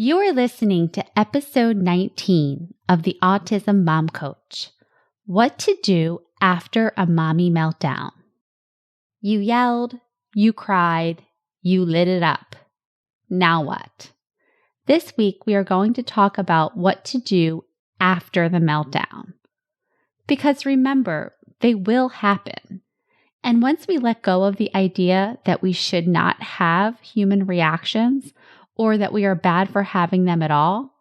You are listening to episode 19 of the Autism Mom Coach. What to do after a mommy meltdown. You yelled, you cried, you lit it up. Now what? This week we are going to talk about what to do after the meltdown. Because remember, they will happen. And once we let go of the idea that we should not have human reactions, or that we are bad for having them at all,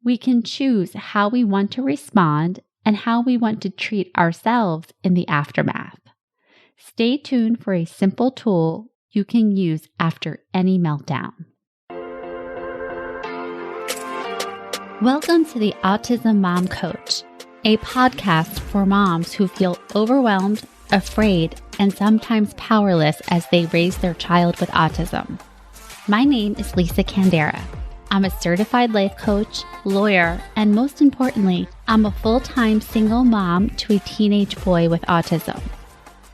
we can choose how we want to respond and how we want to treat ourselves in the aftermath. Stay tuned for a simple tool you can use after any meltdown. Welcome to the Autism Mom Coach, a podcast for moms who feel overwhelmed, afraid, and sometimes powerless as they raise their child with autism. My name is Lisa Candera. I'm a certified life coach, lawyer, and most importantly, I'm a full-time single mom to a teenage boy with autism.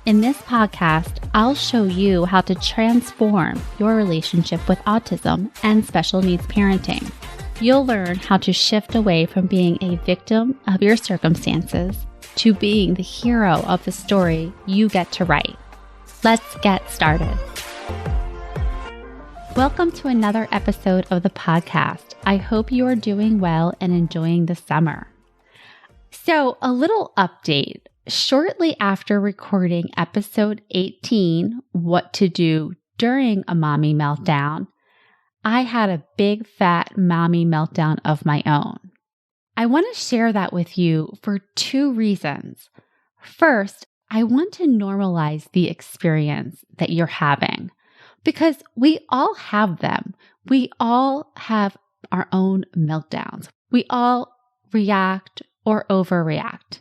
In this podcast, I'll show you how to transform your relationship with autism and special needs parenting. You'll learn how to shift away from being a victim of your circumstances to being the hero of the story you get to write. Let's get started. Welcome to another episode of the podcast. I hope you are doing well and enjoying the summer. So, a little update. Shortly after recording episode 18, What to Do During a Mommy Meltdown, I had a big fat mommy meltdown of my own. I want to share that with you for two reasons. First, I want to normalize the experience that you're having. Because we all have them. We all have our own meltdowns. We all react or overreact.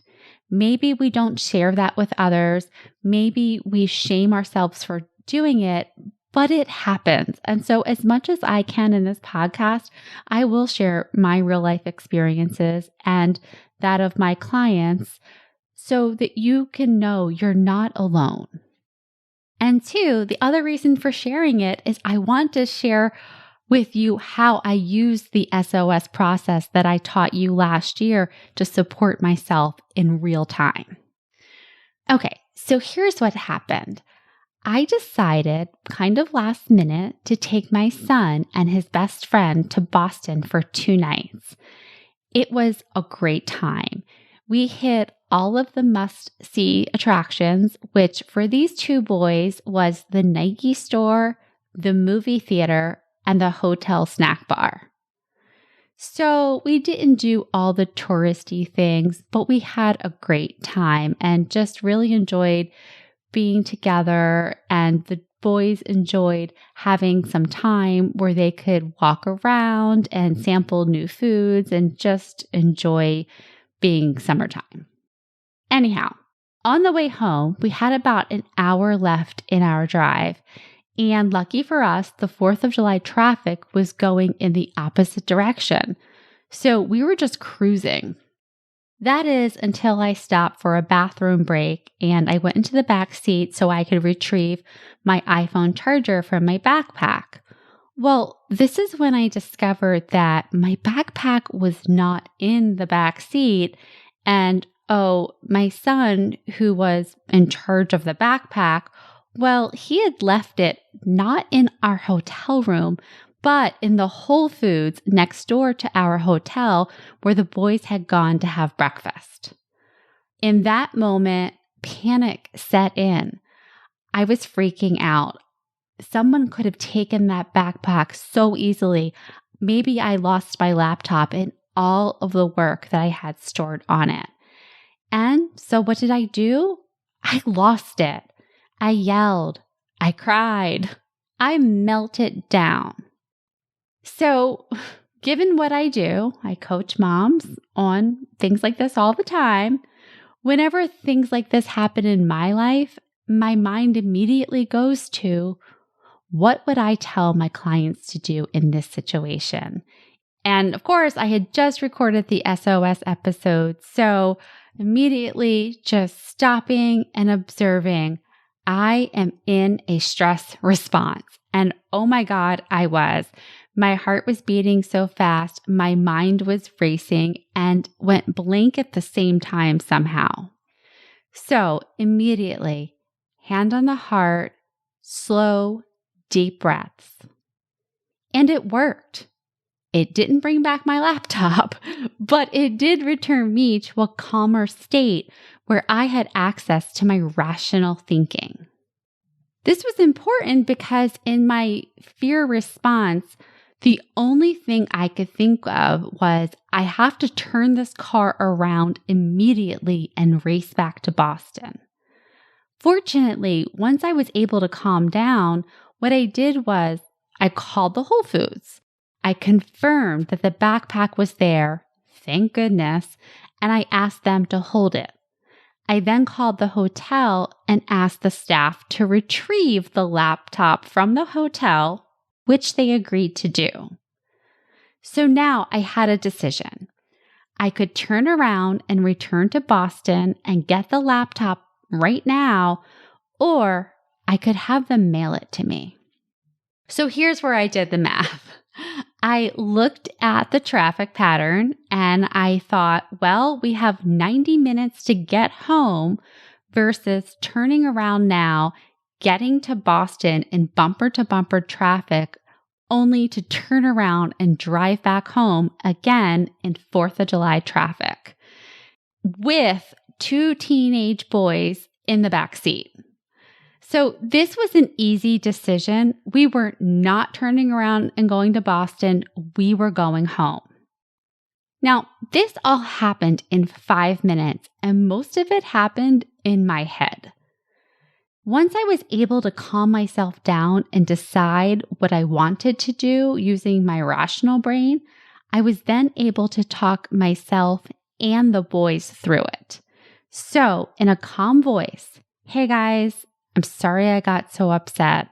Maybe we don't share that with others. Maybe we shame ourselves for doing it, but it happens. And so as much as I can in this podcast, I will share my real life experiences and that of my clients so that you can know you're not alone. And two, the other reason for sharing it is I want to share with you how I use the SOS process that I taught you last year to support myself in real time. Okay, so here's what happened. I decided kind of last minute to take my son and his best friend to Boston for 2 nights. It was a great time. We hit all of the must-see attractions, which for these two boys was the Nike store, the movie theater, and the hotel snack bar. So we didn't do all the touristy things, but we had a great time and just really enjoyed being together, and the boys enjoyed having some time where they could walk around and sample new foods and just enjoy being summertime. Anyhow, on the way home, we had about an hour left in our drive, and lucky for us, the 4th of July traffic was going in the opposite direction. So we were just cruising. That is until I stopped for a bathroom break and I went into the back seat so I could retrieve my iPhone charger from my backpack. Well, this is when I discovered that my backpack was not in the back seat, and my son, who was in charge of the backpack, well, he had left it not in our hotel room, but in the Whole Foods next door to our hotel where the boys had gone to have breakfast. In that moment, panic set in. I was freaking out. Someone could have taken that backpack so easily. Maybe I lost my laptop and all of the work that I had stored on it. And so what did I do? I lost it. I yelled. I cried. I melted down. So given what I do, I coach moms on things like this all the time. Whenever things like this happen in my life, my mind immediately goes to, what would I tell my clients to do in this situation? And of course, I had just recorded the SOS episode, so immediately just stopping and observing, I am in a stress response. And oh my God, I was. My heart was beating so fast, my mind was racing and went blank at the same time somehow. So immediately, hand on the heart, slow, deep breaths. And it worked. It didn't bring back my laptop, but it did return me to a calmer state where I had access to my rational thinking. This was important because in my fear response, the only thing I could think of was I have to turn this car around immediately and race back to Boston. Fortunately, once I was able to calm down, what I did was I called the Whole Foods. I confirmed that the backpack was there, thank goodness, and I asked them to hold it. I then called the hotel and asked the staff to retrieve the laptop from the hotel, which they agreed to do. So now I had a decision. I could turn around and return to Boston and get the laptop right now, or I could have them mail it to me. So here's where I did the math. I looked at the traffic pattern and I thought, well, we have 90 minutes to get home versus turning around now, getting to Boston in bumper to bumper traffic, only to turn around and drive back home again in 4th of July traffic with 2 teenage boys in the back seat. So this was an easy decision. We were not turning around and going to Boston. We were going home. Now, this all happened in 5 minutes, and most of it happened in my head. Once I was able to calm myself down and decide what I wanted to do using my rational brain, I was then able to talk myself and the boys through it. So, in a calm voice, "Hey guys, I'm sorry I got so upset.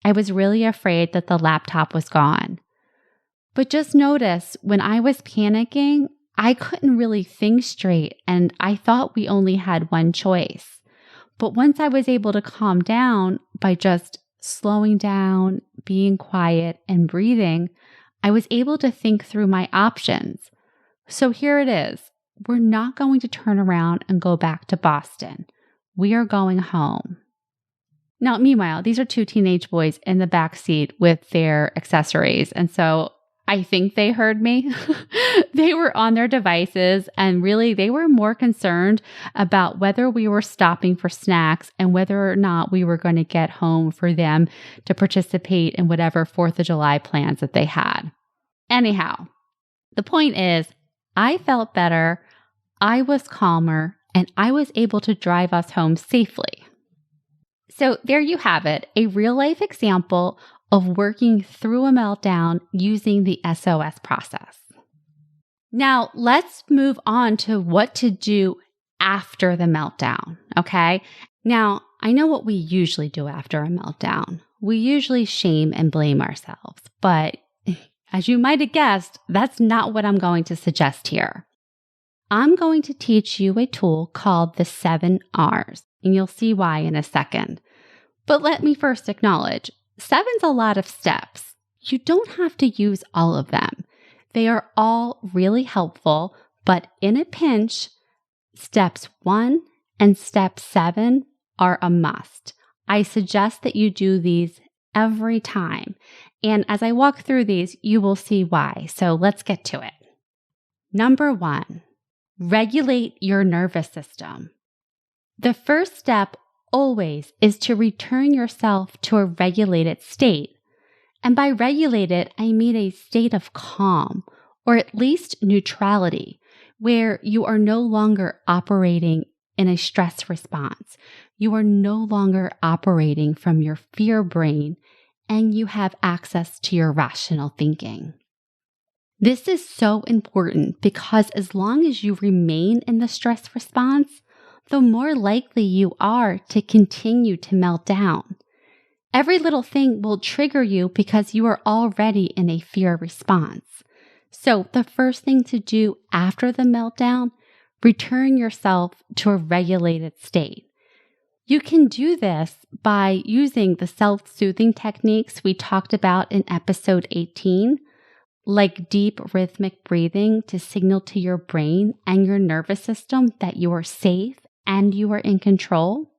I was really afraid that the laptop was gone. But just notice when I was panicking, I couldn't really think straight and I thought we only had one choice. But once I was able to calm down by just slowing down, being quiet, and breathing, I was able to think through my options. So here it is. We're not going to turn around and go back to Boston. We are going home." Now, meanwhile, these are 2 teenage boys in the back seat with their accessories. And so I think they heard me. They were on their devices and really they were more concerned about whether we were stopping for snacks and whether or not we were going to get home for them to participate in whatever 4th of July plans that they had. Anyhow, the point is I felt better, I was calmer, and I was able to drive us home safely. So there you have it, a real life example of working through a meltdown using the SOS process. Now let's move on to what to do after the meltdown, okay? Now, I know what we usually do after a meltdown. We usually shame and blame ourselves, but as you might have guessed, that's not what I'm going to suggest here. I'm going to teach you a tool called the 7 R's, and you'll see why in a second. But let me first acknowledge, 7's a lot of steps. You don't have to use all of them. They are all really helpful, but in a pinch, steps 1 and step 7 are a must. I suggest that you do these every time. And as I walk through these, you will see why. So let's get to it. Number 1, regulate your nervous system. The first step always is to return yourself to a regulated state. And by regulated, I mean a state of calm, or at least neutrality, where you are no longer operating in a stress response. You are no longer operating from your fear brain, and you have access to your rational thinking. This is so important because as long as you remain in the stress response, the more likely you are to continue to melt down. Every little thing will trigger you because you are already in a fear response. So the first thing to do after the meltdown, return yourself to a regulated state. You can do this by using the self-soothing techniques we talked about in episode 18, like deep rhythmic breathing to signal to your brain and your nervous system that you are safe and you are in control.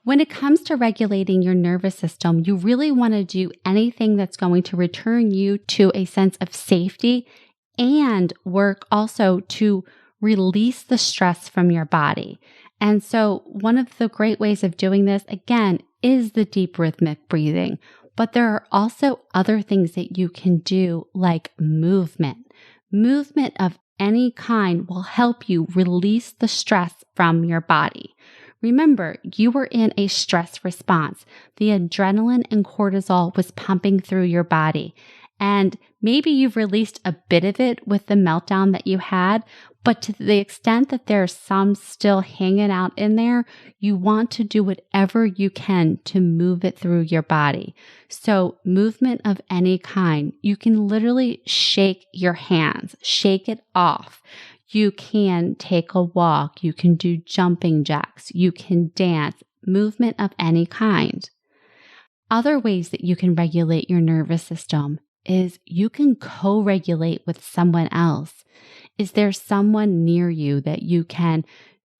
When it comes to regulating your nervous system, you really want to do anything that's going to return you to a sense of safety and work also to release the stress from your body. And so one of the great ways of doing this, again, is the deep rhythmic breathing. But there are also other things that you can do, like movement. Movement of any kind will help you release the stress from your body. Remember, you were in a stress response. The adrenaline and cortisol was pumping through your body. And maybe you've released a bit of it with the meltdown that you had, but to the extent that there's some still hanging out in there, you want to do whatever you can to move it through your body. So movement of any kind, you can literally shake your hands, shake it off. You can take a walk, you can do jumping jacks, you can dance, movement of any kind. Other ways that you can regulate your nervous system is you can co-regulate with someone else. Is there someone near you that you can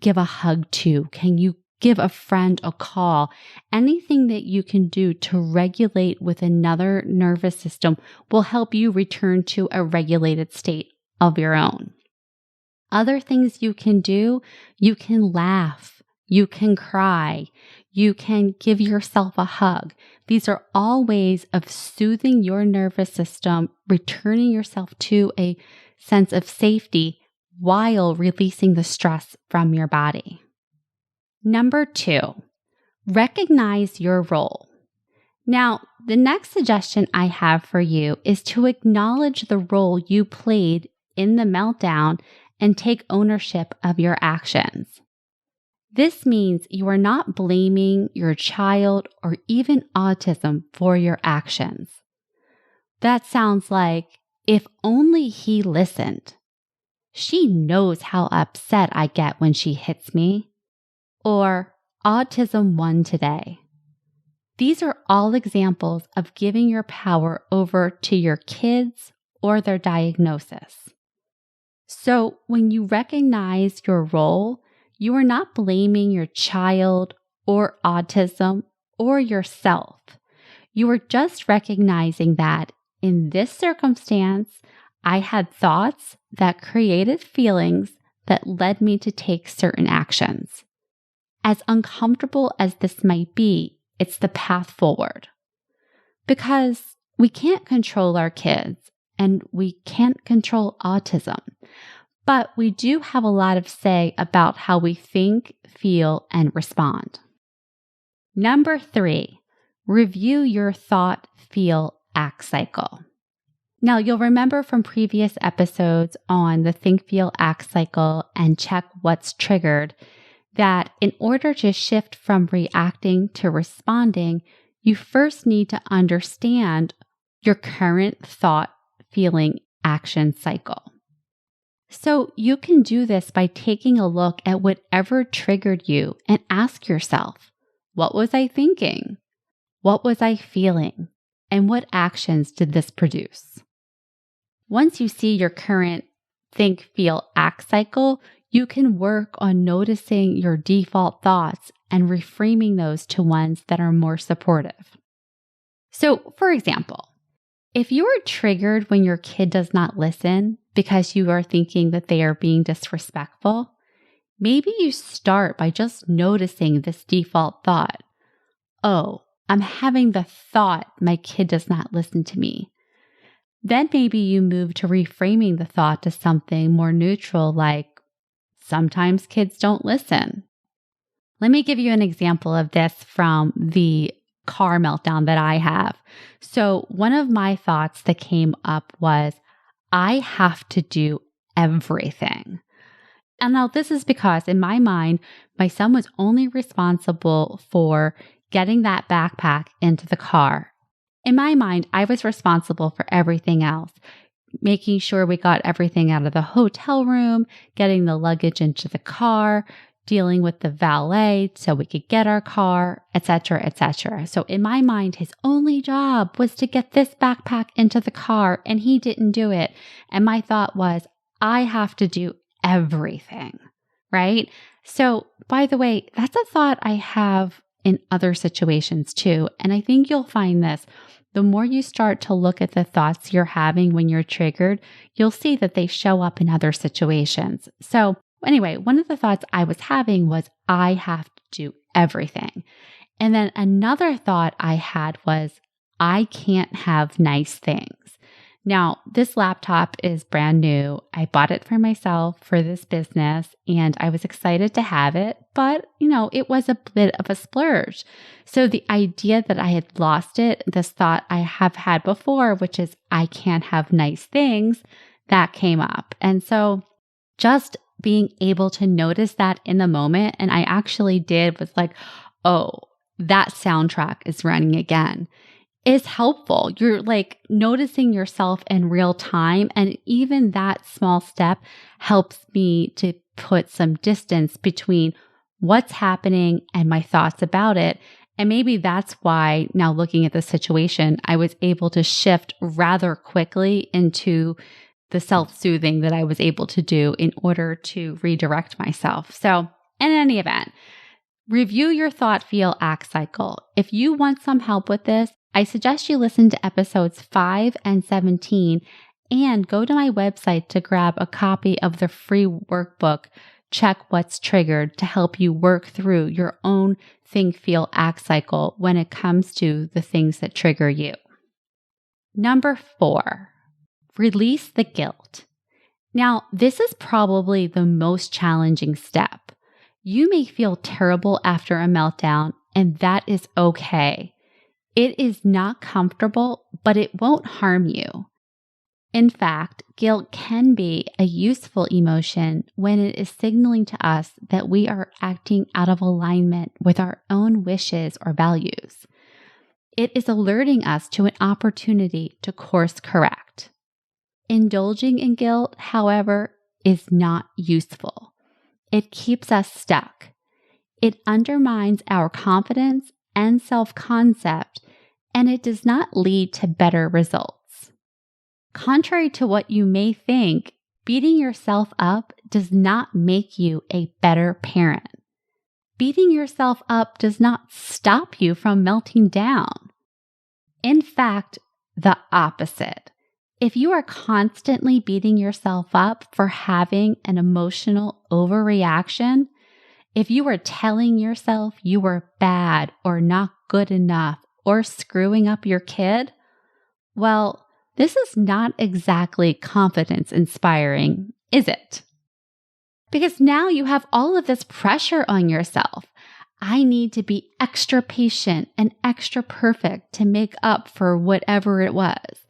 give a hug to? Can you give a friend a call? Anything that you can do to regulate with another nervous system will help you return to a regulated state of your own. Other things you can do, you can laugh, you can cry, you can give yourself a hug. These are all ways of soothing your nervous system, returning yourself to a sense of safety while releasing the stress from your body. Number 2, recognize your role. Now, the next suggestion I have for you is to acknowledge the role you played in the meltdown and take ownership of your actions. This means you are not blaming your child or even autism for your actions. That sounds like, if only he listened. She knows how upset I get when she hits me. Or autism won today. These are all examples of giving your power over to your kids or their diagnosis. So when you recognize your role, you are not blaming your child or autism or yourself. You are just recognizing that in this circumstance, I had thoughts that created feelings that led me to take certain actions. As uncomfortable as this might be, it's the path forward. Because we can't control our kids and we can't control autism. But we do have a lot of say about how we think, feel, and respond. Number 3, review your thought, feel, act cycle. Now, you'll remember from previous episodes on the think, feel, act cycle and check what's triggered that in order to shift from reacting to responding, you first need to understand your current thought, feeling, action cycle. So you can do this by taking a look at whatever triggered you and ask yourself, what was I thinking? What was I feeling? And what actions did this produce? Once you see your current think, feel, act cycle, you can work on noticing your default thoughts and reframing those to ones that are more supportive. So, for example, if you are triggered when your kid does not listen because you are thinking that they are being disrespectful, maybe you start by just noticing this default thought. Oh, I'm having the thought my kid does not listen to me. Then maybe you move to reframing the thought to something more neutral like, sometimes kids don't listen. Let me give you an example of this from the car meltdown that I have. So one of my thoughts that came up was, I have to do everything. And now this is because in my mind, my son was only responsible for getting that backpack into the car. In my mind, I was responsible for everything else, making sure we got everything out of the hotel room, getting the luggage into the car, dealing with the valet so we could get our car, etc., etc. So in my mind, his only job was to get this backpack into the car, and he didn't do it. And my thought was, I have to do everything, right? So by the way, that's a thought I have in other situations too. And I think you'll find this. The more you start to look at the thoughts you're having when you're triggered, you'll see that they show up in other situations. So anyway, one of the thoughts I was having was, I have to do everything. And then another thought I had was, I can't have nice things. Now, this laptop is brand new. I bought it for myself for this business, and I was excited to have it, but it was a bit of a splurge. So the idea that I had lost it, this thought I have had before, which is I can't have nice things, that came up. And so just being able to notice that in the moment, and I actually did, was like, oh, that soundtrack is running again, is helpful. You're like noticing yourself in real time. And even that small step helps me to put some distance between what's happening and my thoughts about it. And maybe that's why now looking at the situation, I was able to shift rather quickly into the self-soothing that I was able to do in order to redirect myself. So in any event, review your thought, feel, act cycle. If you want some help with this, I suggest you listen to episodes 5 and 17 and go to my website to grab a copy of the free workbook, Check What's Triggered, to help you work through your own think, feel, act cycle when it comes to the things that trigger you. Number 4, release the guilt. Now, this is probably the most challenging step. You may feel terrible after a meltdown, and that is okay. It is not comfortable, but it won't harm you. In fact, guilt can be a useful emotion when it is signaling to us that we are acting out of alignment with our own wishes or values. It is alerting us to an opportunity to course correct. Indulging in guilt, however, is not useful. It keeps us stuck. It undermines our confidence and self-concept, and it does not lead to better results. Contrary to what you may think, beating yourself up does not make you a better parent. Beating yourself up does not stop you from melting down. In fact, the opposite. If you are constantly beating yourself up for having an emotional overreaction, if you are telling yourself you were bad or not good enough or screwing up your kid, well, this is not exactly confidence inspiring, is it? Because now you have all of this pressure on yourself. I need to be extra patient and extra perfect to make up for whatever it was.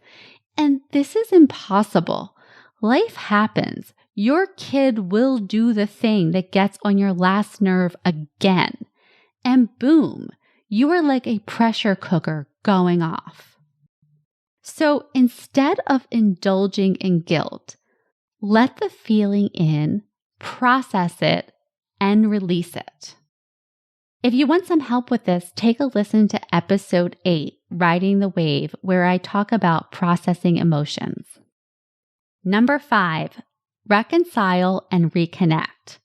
And this is impossible. Life happens. Your kid will do the thing that gets on your last nerve again. And boom, you are like a pressure cooker going off. So instead of indulging in guilt, let the feeling in, process it, and release it. If you want some help with this, take a listen to episode 8, Riding the Wave, where I talk about processing emotions. Number 5, reconcile and reconnect.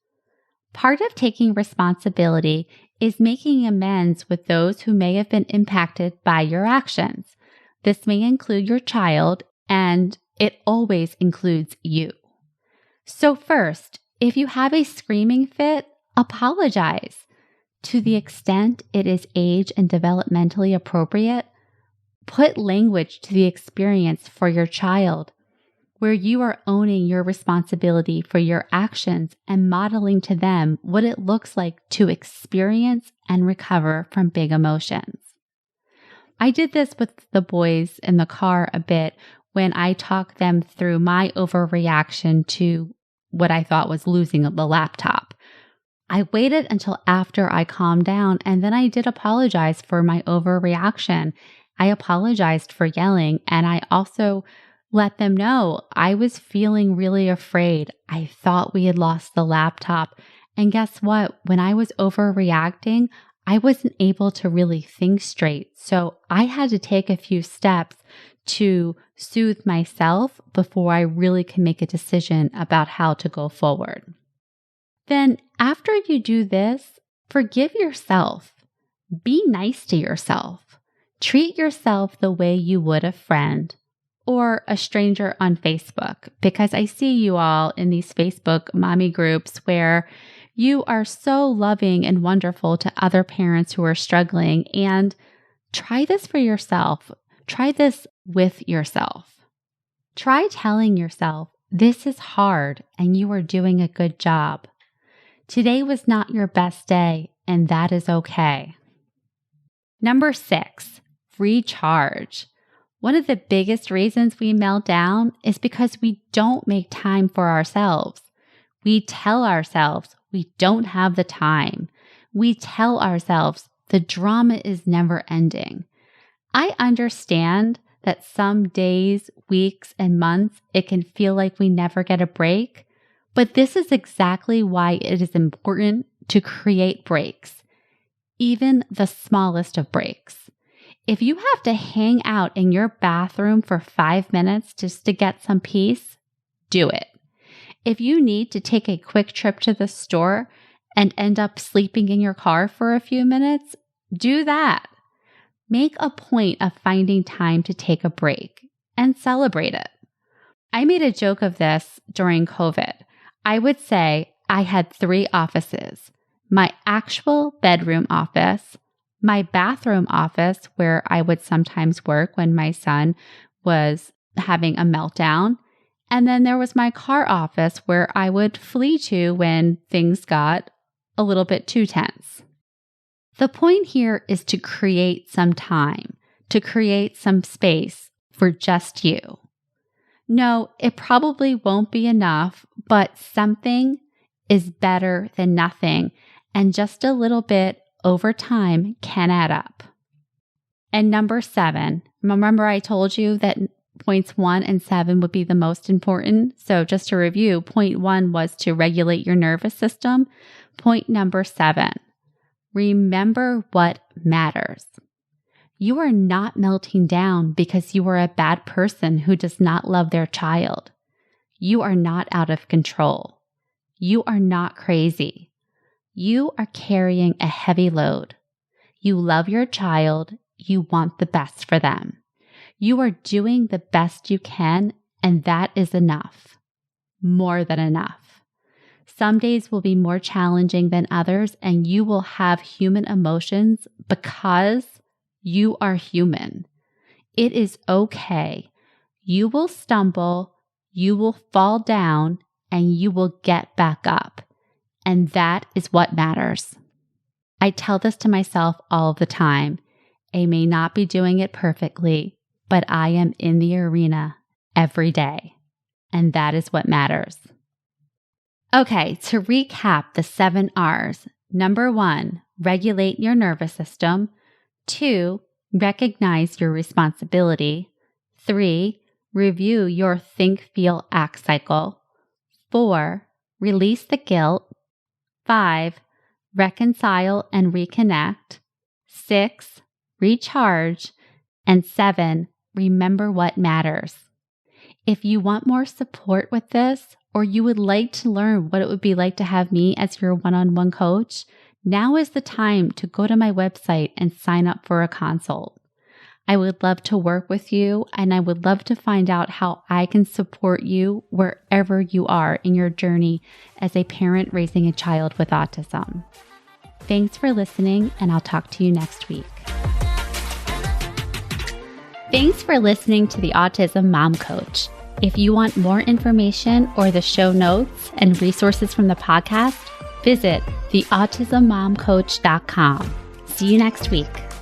Part of taking responsibility is making amends with those who may have been impacted by your actions. This may include your child, and it always includes you. So first, if you have a screaming fit, apologize. To the extent it is age and developmentally appropriate, put language to the experience for your child, where you are owning your responsibility for your actions and modeling to them what it looks like to experience and recover from big emotions. I did this with the boys in the car a bit when I talked them through my overreaction to what I thought was losing the laptop. I waited until after I calmed down, and then I did apologize for my overreaction. I apologized for yelling, and I also let them know I was feeling really afraid. I thought we had lost the laptop, And guess what? When I was overreacting, I wasn't able to really think straight. So I had to take a few steps to soothe myself before I really can make a decision about how to go forward. Then after you do this, forgive yourself. Be nice to yourself. Treat yourself the way you would a friend or a stranger on Facebook, because I see you all in these Facebook mommy groups where you are so loving and wonderful to other parents who are struggling. And try this for yourself. Try this with yourself. Try telling yourself, this is hard and you are doing a good job. Today was not your best day, and that is okay. Number 6, recharge. One of the biggest reasons we melt down is because we don't make time for ourselves. We tell ourselves we don't have the time. We tell ourselves the drama is never ending. I understand that some days, weeks, and months, it can feel like we never get a break, but this is exactly why it is important to create breaks, even the smallest of breaks. If you have to hang out in your bathroom for 5 minutes just to get some peace, do it. If you need to take a quick trip to the store and end up sleeping in your car for a few minutes, do that. Make a point of finding time to take a break and celebrate it. I made a joke of this during COVID. I would say I had 3 offices: my actual bedroom office, my bathroom office where I would sometimes work when my son was having a meltdown, and then there was my car office where I would flee to when things got a little bit too tense. The point here is to create some time, to create some space for just you. No, it probably won't be enough, but something is better than nothing, and just a little bit over time can add up. And number 7, remember I told you that points 1 and 7 would be the most important? So just to review, point 1 was to regulate your nervous system. Point number 7, remember what matters. You are not melting down because you are a bad person who does not love their child. You are not out of control. You are not crazy. You are carrying a heavy load. You love your child. You want the best for them. You are doing the best you can, and that is enough. More than enough. Some days will be more challenging than others, and you will have human emotions because you are human. It is okay. You will stumble, you will fall down, and you will get back up. And that is what matters. I tell this to myself all the time. I may not be doing it perfectly, but I am in the arena every day. And that is what matters. Okay, to recap the 7 R's. Number 1, regulate your nervous system. 2, recognize your responsibility. 3, review your think, feel, act cycle. 4, release the guilt. 5, reconcile and reconnect. 6, recharge. And 7, remember what matters. If you want more support with this, or you would like to learn what it would be like to have me as your one-on-one coach, now is the time to go to my website and sign up for a consult. I would love to work with you, and I would love to find out how I can support you wherever you are in your journey as a parent raising a child with autism. Thanks for listening, and I'll talk to you next week. Thanks for listening to the Autism Mom Coach. If you want more information or the show notes and resources from the podcast, visit theautismmomcoach.com. See you next week.